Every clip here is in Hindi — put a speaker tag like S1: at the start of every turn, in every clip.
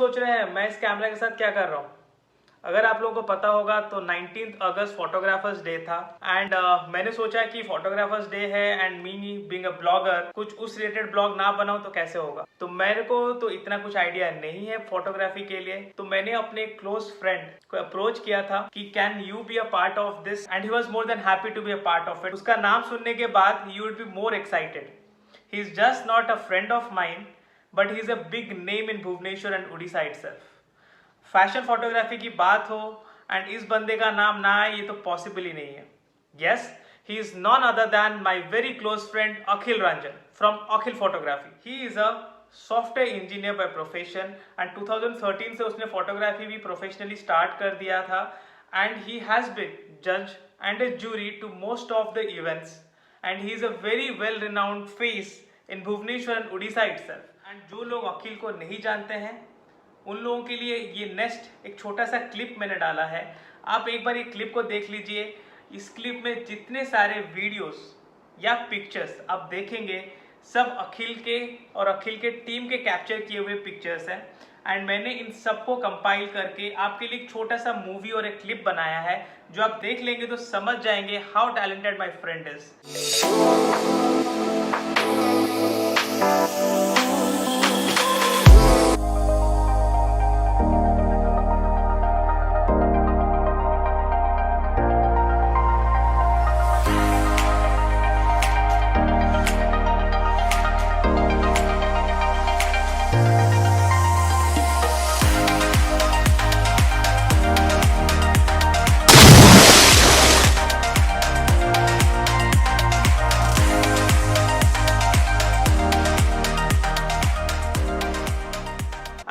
S1: सोच रहे हैं मैं इस कैमरा के साथ क्या कर रहा हूँ। अगर आप लोगों को पता होगा तो 19 अगस्त फोटोग्राफर्स डे था एंड मैंने सोचा कि फोटोग्राफर्स डे है and me being a blogger कुछ उस रिलेटेड ब्लॉग ना बनाऊं तो कैसे होगा। तो मेरे को तो इतना कुछ आइडिया नहीं है फोटोग्राफी के लिए, तो मैंने अपने क्लोज फ्रेंड को अप्रोच किया था कि can you be a part of this, and he was more than happy to be a part of it. उसका नाम सुनने के बाद you would be more excited. He is just not a friend of mine but he is a big name in Bhubaneswar and Orissa itself. Fashion photography की बात हो एंड इस बंदे का नाम ना आए ये तो पॉसिबल ही नहीं है। Yes, he is none other than my very close friend Akhil Ranjan from Akhil photography. He is a software engineer by profession and 2013 से उसने फोटोग्राफी भी प्रोफेशनली स्टार्ट कर दिया था एंड ही हैज बीन जज and a jury to most of the events and he is a very well renowned face in Bhubaneswar and Orissa itself. And जो लोग अखिल को नहीं जानते हैं उन लोगों के लिए ये नेक्स्ट एक छोटा सा क्लिप मैंने डाला है। आप एक बार ये क्लिप को देख लीजिए। इस क्लिप में जितने सारे वीडियोस या पिक्चर्स आप देखेंगे सब अखिल के और अखिल के टीम के कैप्चर किए हुए पिक्चर्स हैं एंड मैंने इन सबको कंपाइल करके आपके लिए एक छोटा सा मूवी और एक क्लिप बनाया है जो आप देख लेंगे तो समझ जाएंगे how talented my friend is.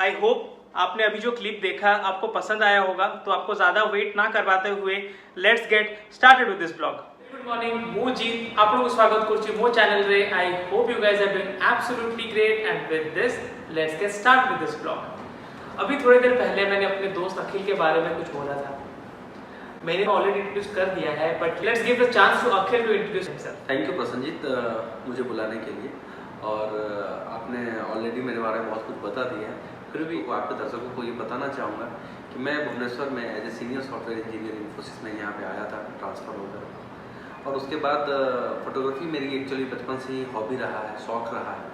S1: I hope आपने अभी जो क्लिप देखा आपको पसंद आया होगा, तो आपको ज्यादा वेट ना करवाते हुए let's get started with this blog. Good morning, मु जीत आपको स्वागत करछि मो चैनल रे। I hope you guys are doing absolutely great and with this let's get start with this blog. अभी थोड़ी देर पहले मैंने अपने दोस्त अखिल के बारे में कुछ बोला था। मैंने ऑलरेडी इंट्रोड्यूस कर दिया है but let's give the chance to Akhil to introduce himself.
S2: Thank you Prasannajit मुझे बुलाने के लिए, और आपने ऑलरेडी मेरे बारे में बहुत कुछ बता दिया है। फिर भी आपके दर्शकों को ये बताना चाहूँगा कि मैं भुवनेश्वर में as a senior software engineer Infosys में यहाँ पे आया था ट्रांसफ़र होकर, और उसके बाद फोटोग्राफी मेरी एक्चुअली बचपन से ही हॉबी रहा है, शौक़ रहा है,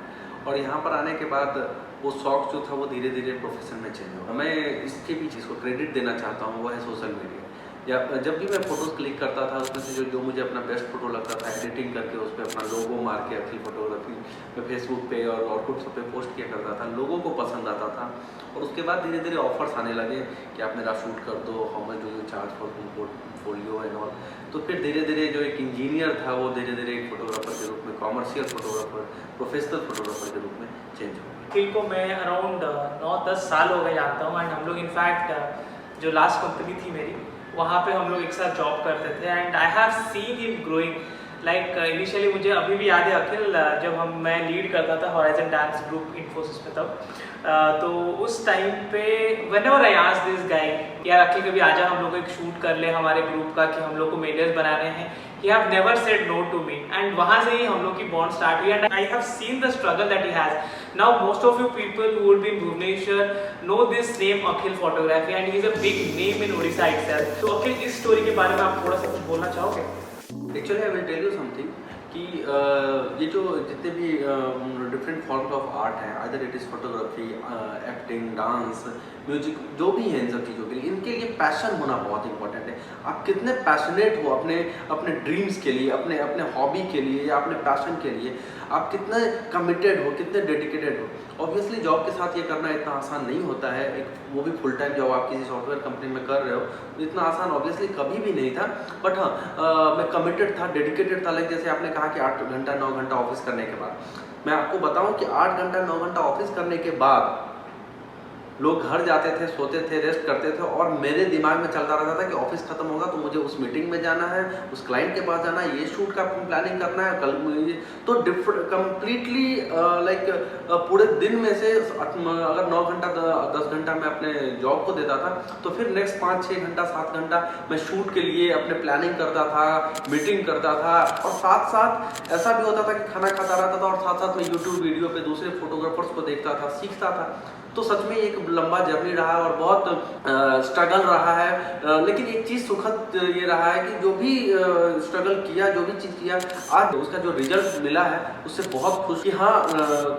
S2: और यहाँ पर आने के बाद वो शौक़ जो था वो धीरे धीरे प्रोफेशन में चेंज हुआ। मैं इसके पीछे इसको क्रेडिट देना चाहता हूँ, वो है सोशल मीडिया। या जब भी मैं फ़ोटोज़ क्लिक करता था उसमें से जो मुझे अपना बेस्ट फ़ोटो लगता था एडिटिंग करके उस पर अपना लोगो मार के अखिल फोटोग्राफी मैं फेसबुक पे और कुछ सब पे पोस्ट किया करता था, लोगों को पसंद आता था। और उसके बाद धीरे धीरे ऑफर्स आने लगे कि आप मेरा शूट कर दो, how much do you charge for portfolio and all. तो फिर धीरे धीरे जो एक इंजीनियर था वो धीरे धीरे एक फोटोग्राफर के रूप में, कॉमर्शियल फोटोग्राफर, प्रोफेशनल फोटोग्राफर के रूप में चेंज हो गया।
S1: अखिल को मैं अराउंड 9-10 साल हो गए जानता हूँ एंड हम लोग इनफैक्ट जो लास्ट कंपनी थी मेरी वहाँ पे हम लोग एक साथ जॉब करते थे and I have seen him growing. Like initially मुझे अभी भी याद है अखिल जब मैं लीड करता था हॉराइजन डांस ग्रुप इन्फोसिस में तब, तो उस टाइम पे whenever I ask this guy यार अखिल कभी आजा हम लोग एक शूट कर ले हमारे ग्रुप का कि हम लोग को मेलर्स बनाने हैं, he have never said no to me and वहाँ से ही हम लोग की बॉन्ड स्टार्ट हुई and I have seen the struggle that he has. Now most of you people who would be in Bhubaneswar know this name Akhil Photography and he is a big name in Odisha itself. तो अखिल इस स्टोरी के बारे में आप थोड़ा सा कुछ बोलना चाहोगे?
S2: Actually I will tell you something कि ये जो जितने भी डिफरेंट फॉर्म्स ऑफ आर्ट हैं, either it is photography, acting, dance, music, जो भी है इन सब चीज़ों के लिए, इनके लिए पैशन होना बहुत इंपॉर्टेंट है। आप कितने पैशनेट हो अपने अपने ड्रीम्स के लिए, अपने अपने हॉबी के लिए या अपने पैशन के लिए, आप कितने कमिटेड हो, कितने डेडिकेटेड हो। ऑब्वियसली जॉब के साथ ये करना इतना आसान नहीं होता है, एक वो भी फुल टाइम जॉब आप किसी सॉफ्टवेयर कंपनी में कर रहे हो, तो इतना आसान ऑब्वियसली कभी भी नहीं था। बट हाँ, मैं कमिटेड था, डेडिकेटेड था। लाइक जैसे आपने कहा कि 8 घंटा 9 घंटा ऑफिस करने के बाद, मैं आपको बताऊं कि 8 घंटा 9 घंटा ऑफिस करने के बाद लोग घर जाते थे, सोते थे, रेस्ट करते थे, और मेरे दिमाग में चलता रहता था कि ऑफिस खत्म होगा तो मुझे उस मीटिंग में जाना है, उस क्लाइंट के पास जाना है, ये शूट का प्लानिंग करना है, कल मुझे तो कम्प्लीटली लाइक पूरे दिन में से अगर 9 घंटा 10 घंटा मैं अपने जॉब को देता था तो फिर नेक्स्ट 5-6 घंटा 7 घंटा मैं शूट के लिए अपने प्लानिंग करता था, मीटिंग करता था, और साथ साथ ऐसा भी होता था कि खाना खाता रहता था और साथ साथ मैं यूट्यूब वीडियो पे दूसरे फोटोग्राफर्स को देखता था, सीखता था। तो सच में एक लंबा जर्नी रहा है और बहुत स्ट्रगल रहा है, लेकिन एक चीज़ सुखद ये रहा है कि जो भी स्ट्रगल किया, जो भी चीज़ किया, आज उसका जो रिजल्ट मिला है उससे बहुत खुश कि हाँ,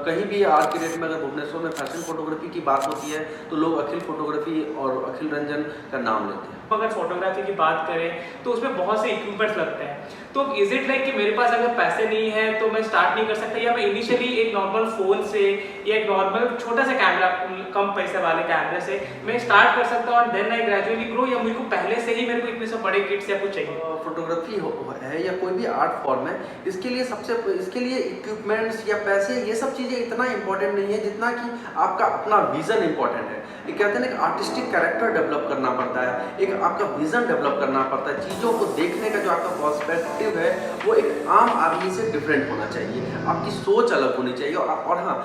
S2: कहीं भी आज के डेट में अगर भुवनेश्वर में फैशन फोटोग्राफी की बात होती है तो लोग अखिल फोटोग्राफी और अखिल रंजन का नाम लेते हैं।
S1: अगर फोटोग्राफी की बात करें तो उसमें बहुत से इक्विपमेंट्स लगते हैं, तो इज इट लाइक कि मेरे पास अगर पैसे नहीं है तो मैं स्टार्ट नहीं कर सकता, या मैं इनिशियली एक नॉर्मल फ़ोन से या एक नॉर्मल छोटा सा कैमरा, कम पैसे वाले कैमरे से मैं स्टार्ट कर सकता हूँ और देन आई ग्रेजुअली ग्रो, या मेरे को पहले से ही मेरे को इतने से बड़े किट्स या कुछ चाहिए?
S2: फोटोग्राफी है या कोई भी आर्ट फॉर्म है, इसके लिए इक्विपमेंट्स या पैसे ये सब चीज़ें इतना इंपॉर्टेंट नहीं है जितना कि आपका अपना विजन इंपॉर्टेंट है। ये कहते हैं ना, एक आर्टिस्टिक कैरेक्टर डेवलप करना पड़ता है, एक आपका विजन डेवलप करना पड़ता है, चीज़ों को देखने का जो आपका पर्सपेक्टिव है वो एक आम आदमी से डिफरेंट होना चाहिए, आपकी सोच अलग होनी चाहिए। और हाँ,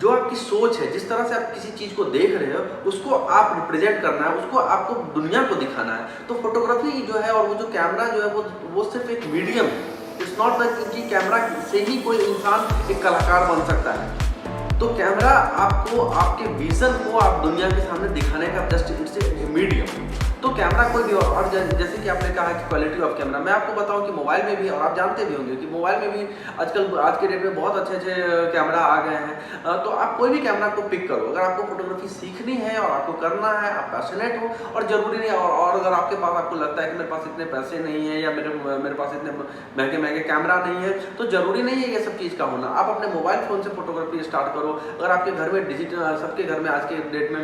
S2: जो आपकी सोच है, जिस तरह से आप किसी चीज़ को देख रहे हो उसको आप रिप्रेजेंट करना है, उसको आपको दुनिया को दिखाना है। तो फोटोग्राफी जो है और वो जो कैमरा जो है वो सिर्फ एक मीडियम है। इट्स नॉट लाइक कि कैमरा से ही कोई इंसान एक कलाकार बन सकता है। तो कैमरा आपको आपके विजन को आप दुनिया के सामने दिखाने का जस्ट इट्स ए मीडियम। तो कैमरा कोई भी, और जैसे कि आपने कहा कि क्वालिटी ऑफ कैमरा, मैं आपको बताऊं कि मोबाइल में भी, और आप जानते भी होंगे कि मोबाइल में भी आजकल आज के डेट में बहुत अच्छे अच्छे कैमरा आ गए हैं। तो आप कोई भी कैमरा को पिक करो, अगर आपको फोटोग्राफी सीखनी है और आपको करना है, आप पैशनेट हो, और ज़रूरी नहीं, और अगर आपके पास आपको लगता है कि मेरे पास इतने पैसे नहीं है या मेरे पास इतने महंगे महंगे कैमरा नहीं है, तो ज़रूरी नहीं है ये सब चीज़ का होना। आप अपने मोबाइल फ़ोन से फोटोग्राफी स्टार्ट करो। अगर आपके घर में डिजिटल, सबके घर में आज के डेट में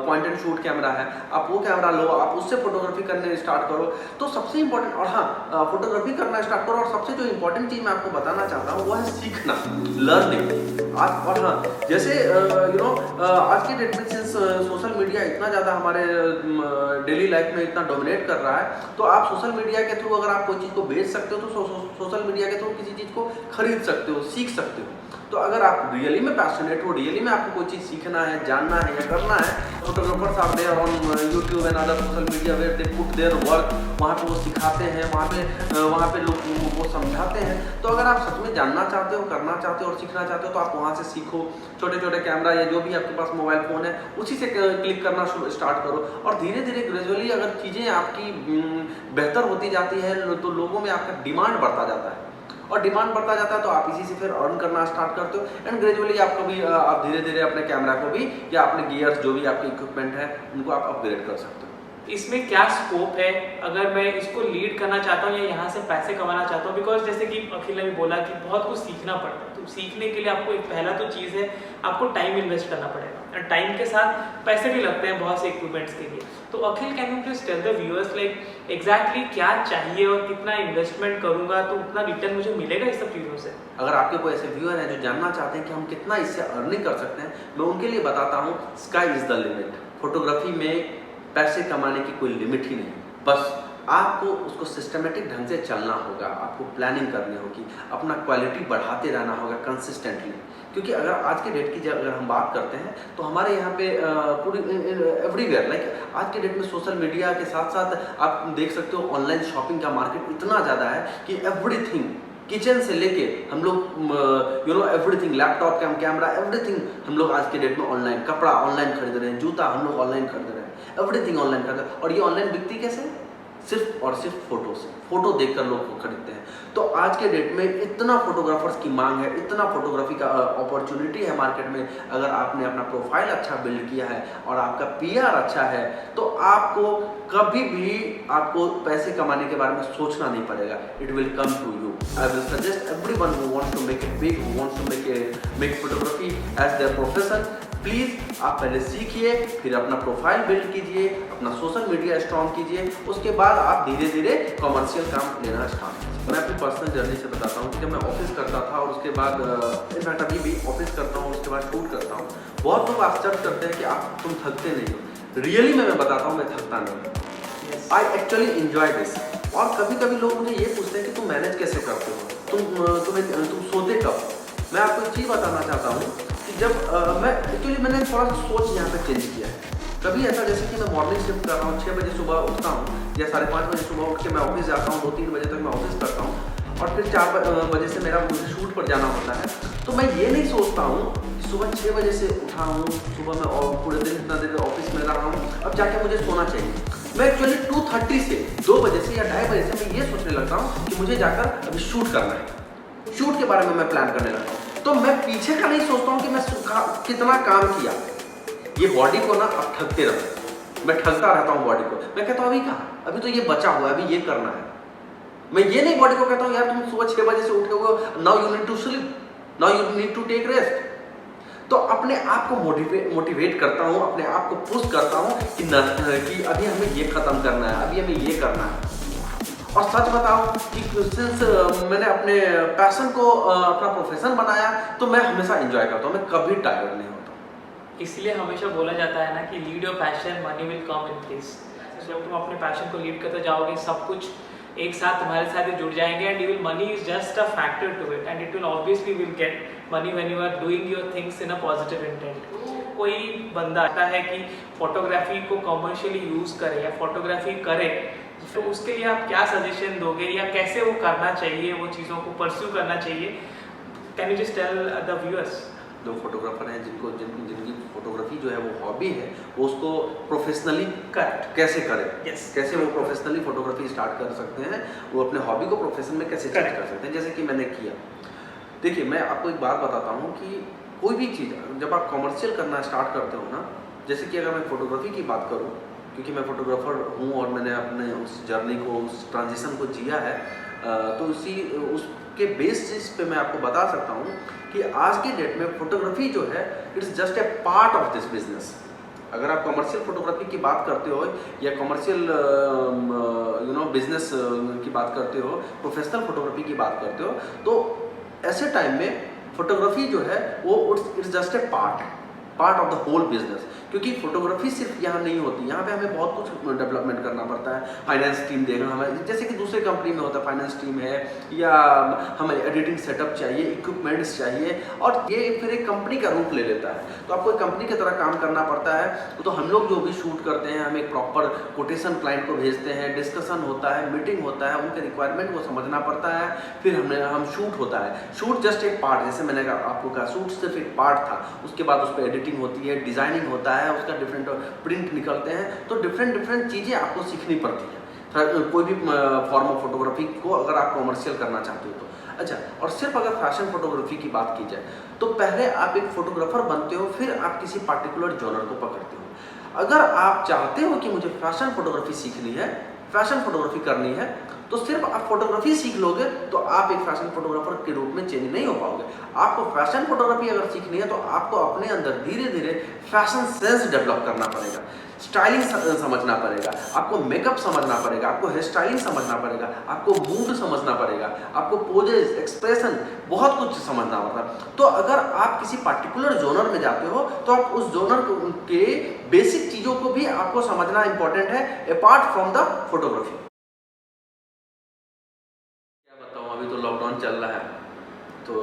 S2: पॉइंट एंड शूट कैमरा है, आप वो कैमरा लो, आप उससे फोटोग्राफी करने स्टार्ट करो। तो सबसे इंपॉर्टेंट, और हाँ, फोटोग्राफी करना स्टार्ट करो, और सबसे जो इंपॉर्टेंट चीज़ मैं आपको बताना चाहता हूँ वो है सीखना, लर्निंग। आज, और हाँ, जैसे आज के डेट में सिंस सोशल मीडिया इतना ज़्यादा हमारे डेली लाइफ में इतना डोमिनेट कर रहा है, तो आप सोशल मीडिया के थ्रू अगर आप कोई चीज़ को बेच सकते हो तो सोशल मीडिया के थ्रू किसी चीज़ को खरीद सकते हो, सीख सकते हो। तो अगर आप रियली में पैशनेट हो, रियली में आपको कोई चीज़ सीखना है, जानना है या करना है, photographers are there on YouTube and other social media where they put their work, वहाँ पे वो सिखाते हैं, वहाँ पे लोग वो समझाते हैं। तो अगर आप सच में जानना चाहते हो, करना चाहते हो और सीखना चाहते हो तो आप वहाँ से सीखो। छोटे छोटे कैमरा या जो भी आपके पास मोबाइल फ़ोन है उसी से क्लिक करना स्टार्ट करो, और धीरे धीरे ग्रेजुअली अगर चीज़ें आपकी बेहतर होती जाती है तो लोगों में आपका डिमांड बढ़ता जाता है, और डिमांड बढ़ता जाता है तो आप इसी से फिर अर्न करना स्टार्ट करते हो, एंड ग्रेजुअली आपको भी आप धीरे धीरे अपने कैमरा को भी या अपने गियर्स जो भी आपके इक्विपमेंट है उनको आप अपग्रेड कर सकते हो।
S1: इसमें क्या स्कोप है अगर मैं इसको लीड करना चाहता हूँ या यहाँ से पैसे कमाना चाहता हूँ? बिकॉज जैसे कि अखिल ने भी बोला कि बहुत कुछ सीखना पड़ता है, तो सीखने के लिए आपको एक पहला तो चीज़ है, आपको टाइम इन्वेस्ट करना पड़ेगा, और टाइम के साथ पैसे भी लगते हैं बहुत से इक्विपमेंट्स के लिए। तो Akhil, can you please tell the viewers like exactly क्या चाहिए और कितना इन्वेस्टमेंट करूँगा तो उतना रिटर्न मुझे मिलेगा इस सब चीज़ों से?
S2: अगर आपके कोई ऐसे व्यूअर हैं जो जानना चाहते हैं कि हम कितना इससे अर्निंग कर सकते हैं, मैं उनके लिए बताता हूँ, sky is the limit. Photography में पैसे कमाने की कोई लिमिट ही नहीं, बस आपको उसको सिस्टमेटिक ढंग से चलना होगा, आपको प्लानिंग करनी होगी, अपना क्वालिटी बढ़ाते रहना होगा कंसिस्टेंटली। क्योंकि अगर आज के डेट की अगर हम बात करते हैं तो हमारे यहाँ पे पूरी एवरीवेयर, लाइक आज के डेट में सोशल मीडिया के साथ साथ आप देख सकते हो ऑनलाइन शॉपिंग का मार्केट इतना ज़्यादा है कि एवरीथिंग, किचन से लेके हम लोग एवरीथिंग, लैपटॉप कैमरा, एवरीथिंग हम लोग आज के डेट में ऑनलाइन, कपड़ा ऑनलाइन खरीद रहे हैं, जूता हम लोग ऑनलाइन खरीद रहे हैं, एवरीथिंग ऑनलाइन खरीद रहे हैं। और ये ऑनलाइन बिकती कैसे? सिर्फ और सिर्फ फोटो से, फोटो देखकर लोग खरीदते हैं। तो आज के डेट में इतना फोटोग्राफर्स की मांग है, इतना फोटोग्राफी का अपॉर्चुनिटी है मार्केट में। अगर आपने अपना प्रोफाइल अच्छा बिल्ड किया है और आपका पीआर अच्छा है तो आपको कभी भी आपको पैसे कमाने के बारे में सोचना नहीं पड़ेगा। It will come to you. I will suggest everyone who wants to make it big, who wants to make photography as their profession, please आप पहले सीखिए, फिर अपना प्रोफाइल बिल्ड कीजिए, अपना सोशल मीडिया स्ट्रॉन्ग कीजिए, उसके बाद आप धीरे धीरे कमर्शियल काम लेना स्टार्ट कीजिए। मैं अपनी पर्सनल जर्नी से बताता हूँ कि जब मैं ऑफिस करता था और उसके बाद इनफैक्ट अभी भी ऑफिस करता हूँ, उसके बाद शूट करता हूँ, बहुत लोग आश्चर्य करते हैं कि आप तुम थकते नहीं हो। रियली में मैं बताता हूँ मैं थकता नहीं। I actually enjoy this. और कभी कभी लोग मुझे ये पूछते हैं कि तुम मैनेज कैसे करते हो, तुम सोते कब? मैं आपको एक चीज़ बताना चाहता हूँ कि जब मैंने थोड़ा सा सोच यहाँ पे चेंज किया है। कभी ऐसा जैसे कि मैं मॉर्निंग शिफ्ट कर रहा हूँ, 6 बजे सुबह उठता हूँ या 5:30 बजे सुबह उठ के मैं ऑफिस जाता हूँ, 2-3 बजे तक मैं ऑफिस करता हूँ, और फिर 4 बजे से मुझे शूट पर जाना होता है। तो मैं ये नहीं सोचता हूँ सुबह 6 बजे से उठा हूँ, सुबह मैं और पूरे दिन इतना देर ऑफिस में रहा हूँ, अब जाके मुझे सोना चाहिए। मैं एक्चुअली 2:30 से 2 बजे से या 2:30 बजे से मैं ये सोचने लगता हूँ कि मुझे जाकर अभी शूट करना है, शूट के बारे में मैं प्लान करने लगता हूँ। तो मैं पीछे का नहीं सोचता हूँ कि मैं कितना काम किया। ये बॉडी को ना अब ठगते रहता, मैं ठगता रहता हूँ बॉडी को। मैं कहता हूँ अभी कहाँ, अभी तो ये बचा हुआ है, अभी ये करना है। मैं ये नहीं बॉडी को कहता हूँ यार तुम सुबह 6 बजे से उठे हो, now you need to sleep, now you need to take rest. तो अपने आप को मोटिवेट करता हूँ, अपने आप को पुश करता हूँ कि अभी हमें ये खत्म करना है, अभी हमें ये करना है। और सच बताऊँ कि सिंस मैंने अपने पैशन को अपना प्रोफेशन बनाया तो मैं हमेशा एंजॉय करता हूँ, मैं कभी टायर्ड नहीं होता।
S1: इसलिए हमेशा बोला जाता है ना कि lead your passion, money will come in place. जब तुम अपने पैशन को लीड करते जाओगे, सब कुछ एक साथ तुम्हारे साथ ही जुड़ जाएंगे and you will, money is just a factor to it and it will obviously will get money when you are doing your things in a positive intent. कोई बंदा आता है कि फोटोग्राफी को कमर्शियली यूज करे या फोटोग्राफी करे, तो उसके लिए आप क्या सजेशन दोगे या कैसे वो करना चाहिए, वो चीज़ों को परस्यू करना चाहिए? Can you just tell the viewers?
S2: जो फोटोग्राफर हैं जिनकी फोटोग्राफी जो है वो हॉबी है, वो उसको प्रोफेशनली कैसे करें, कैसे वो प्रोफेशनली फोटोग्राफी स्टार्ट कर सकते हैं, वो अपने हॉबी को प्रोफेशन में कैसे चेंज कर सकते हैं, जैसे कि मैंने किया। देखिए मैं आपको एक बात बताता हूँ कि कोई भी चीज़ जब आप कमर्शियल करना स्टार्ट करते हो ना, जैसे कि अगर मैं फोटोग्राफी की बात करूँ, क्योंकि मैं फोटोग्राफर हूँ और मैंने अपने उस जर्नी को, उस ट्रांजिशन को जिया है, तो उसके बेसिस पे मैं आपको बता सकता हूँ कि आज की डेट में फोटोग्राफी जो है it's just a part of this business. अगर आप कमर्शियल फोटोग्राफी की बात करते हो या कमर्शियल बिजनेस की बात करते हो, प्रोफेशनल फोटोग्राफी की बात करते हो, तो ऐसे टाइम में फोटोग्राफी जो है वो it's just a part of the whole business. क्योंकि फोटोग्राफी सिर्फ यहाँ नहीं होती, यहाँ पे हमें बहुत कुछ डेवलपमेंट करना पड़ता है। फाइनेंस टीम देगा हमें, जैसे कि दूसरे कंपनी में होता है, फाइनेंस टीम है या हमें एडिटिंग सेटअप चाहिए, इक्विपमेंट्स चाहिए, और ये फिर एक कंपनी का रूप ले लेता है। तो आपको एक कंपनी की तरह काम करना पड़ता है। तो हम लोग जो भी शूट करते हैं, हम एक प्रॉपर कोटेशन क्लाइंट को भेजते हैं, डिस्कशन होता है, मीटिंग होता है, उनके रिक्वायरमेंट को समझना पड़ता है, फिर हम शूट होता है। शूट जस्ट एक पार्ट, जैसे मैंने आपको कहा शूट सिर्फ एक पार्ट था, उसके बाद उस पर एडिटिंग होती है, डिजाइनिंग होता है, उसका डिफरेंट प्रिंट निकलते हैं, तो डिफरेंट चीज़ें आपको सीखनी पड़ती है कोई भी फॉर्म ऑफ फोटोग्राफी को अगर आप कमर्शियल करना चाहते हो तो। अच्छा, और सिर्फ अगर फैशन फोटोग्राफी की बात की जाए तो पहले आप एक फोटोग्राफर बनते हो, फिर आप किसी पार्टिकुलर जॉनर को पकड़ते हो। अगर आप चाहते हो कि मुझे फैशन फोटोग्राफी सीखनी है, फैशन फोटोग्राफी करनी है, तो सिर्फ आप फोटोग्राफी सीख लोगे तो आप एक फैशन फोटोग्राफर के रूप में चेंज नहीं हो पाओगे। आपको फैशन फोटोग्राफी अगर सीखनी है तो आपको अपने अंदर धीरे धीरे फैशन सेंस डेवलप करना पड़ेगा, स्टाइलिंग समझना पड़ेगा, आपको मेकअप समझना पड़ेगा, आपको हेयर स्टाइलिंग समझना पड़ेगा, आपको मूड समझना पड़ेगा, आपको पोजेस, एक्सप्रेशन, बहुत कुछ समझना होता है। तो अगर आप किसी पार्टिकुलर जोनर में जाते हो तो आप उस जोनर के बेसिक चीज़ों को भी आपको समझना इंपॉर्टेंट है, अपार्ट फ्रॉम द फोटोग्राफी। अभी तो लॉकडाउन चल रहा है, तो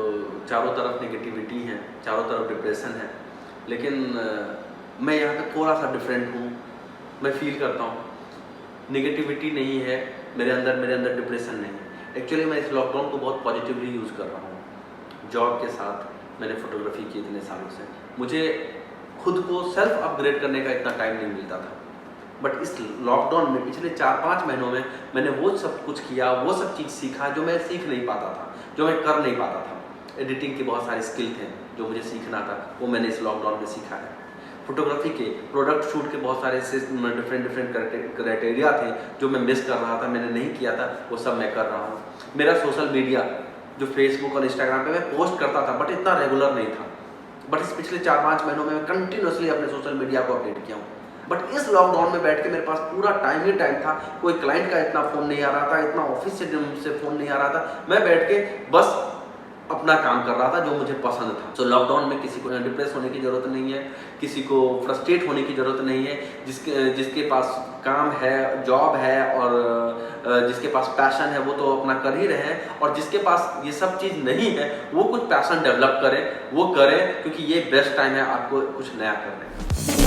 S2: चारों तरफ नेगेटिविटी है, चारों तरफ डिप्रेशन है, लेकिन मैं यहाँ पे थोड़ा सा डिफरेंट हूँ। मैं फील करता हूँ नेगेटिविटी नहीं है मेरे अंदर डिप्रेशन नहीं है। एक्चुअली मैं इस लॉकडाउन को बहुत पॉजिटिवली यूज़ कर रहा हूँ। जॉब के साथ मैंने फोटोग्राफी की इतने सालों से, मुझे खुद को सेल्फ अपग्रेड करने का इतना टाइम नहीं मिलता था, बट इस लॉकडाउन में पिछले 4-5 महीनों में मैंने वो सब कुछ किया, वो सब चीज़ सीखा जो मैं सीख नहीं पाता था, जो मैं कर नहीं पाता था। एडिटिंग के बहुत सारे स्किल थे जो मुझे सीखना था, वो मैंने इस लॉकडाउन में सीखा है। फोटोग्राफी के प्रोडक्ट शूट के बहुत सारे डिफरेंट क्राइटेरिया थे जो मैं मिस कर रहा था, मैंने नहीं किया था, वो सब मैं कर रहा हूँ। मेरा सोशल मीडिया जो फेसबुक और इंस्टाग्राम पे मैं पोस्ट करता था, बट इतना रेगुलर नहीं था, बट इस पिछले 4-5 महीनों में मैं कंटिन्यूसली अपने सोशल मीडिया को अपडेट किया हूँ। बट इस लॉकडाउन में बैठ के मेरे पास पूरा टाइम ही टाइम था, कोई क्लाइंट का इतना फ़ोन नहीं आ रहा था, इतना ऑफिस से फ़ोन नहीं आ रहा था, मैं बैठ के बस अपना काम कर रहा था जो मुझे पसंद था। तो लॉकडाउन में किसी को डिप्रेस होने की ज़रूरत नहीं है, किसी को फ्रस्ट्रेट होने की ज़रूरत नहीं है। जिसके पास काम है, जॉब है और जिसके पास पैशन है वो तो अपना कर ही रहे हैं, और जिसके पास ये सब चीज़ नहीं है वो कुछ पैशन डेवलप करें, वो करें, क्योंकि ये बेस्ट टाइम है आपको कुछ नया करने का।